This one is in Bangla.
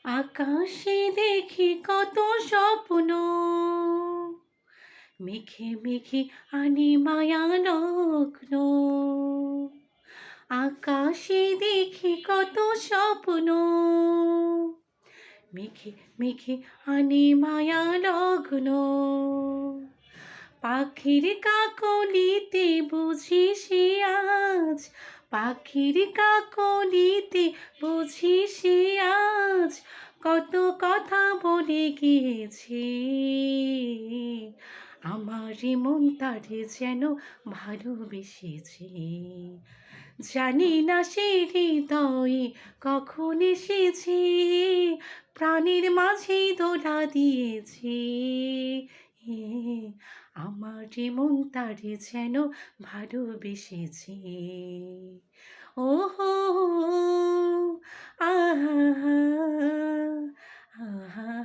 আকাশে দেখি কত স্বপ্ন, মেঘে মেঘে আনি মায়া লগ্ন। আকাশে দেখি কত স্বপ্ন, মেঘে মেঘে আনি মায়া লগ্ন। পাখির কাকলিতে বুঝি সে আজ, পাখির কাকলিতে বুঝি সে আজ কত কথা বলে গিয়েছে। আমার মন তারে যেন ভালোবেসেছে। জানি না সে হৃদয়ে কখন এসেছে, প্রাণের মাঝে দোলা দিয়েছে। আমার মন তারে যেন ভালোবেসেছে। ও হো, আহা, আহা।